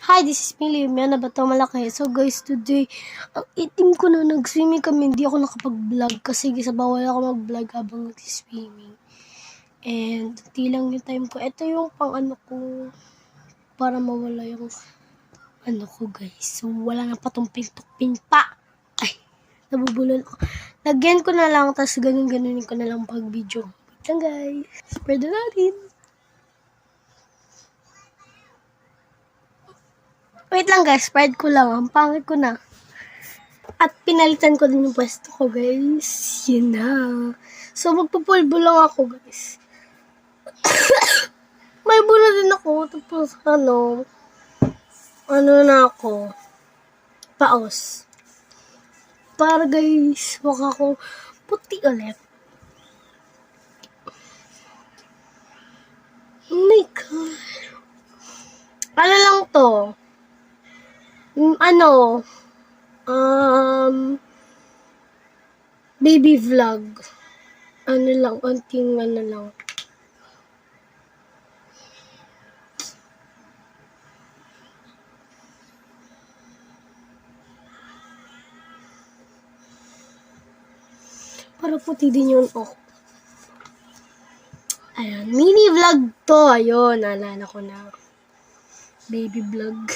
Hi, this is Millie. May na ba ito malaki? So guys, today, ang itim ko na nag-swimming kami. Hindi ako nakapag-vlog kasi sa bawal ako mag-vlog habang nag-swimming. And, di lang yung time ko. Ito yung pang ano ko, para mawala yung ano ko guys. So, wala na patumping-tukping pa. Ay, nabubulol ako. Lagyan ko na lang, tapos ganun-ganunin ko na lang pag video. Wait lang guys. Spread na natin. Wait lang guys, spread ko lang. Ang pangit ko na. At pinalitan ko din yung pwesto ko guys. Yun na. So magpupulbo lang ako guys. May bula din ako. Tapos ano na ako. Paos. Para guys, mukha ko puti ulit. Oh my god. Ano lang to? Baby vlog. Ano lang, konting ano lang. Para puti din yun, oh. Ayan, mini vlog to. Ayun, naalala ko na. Baby vlog.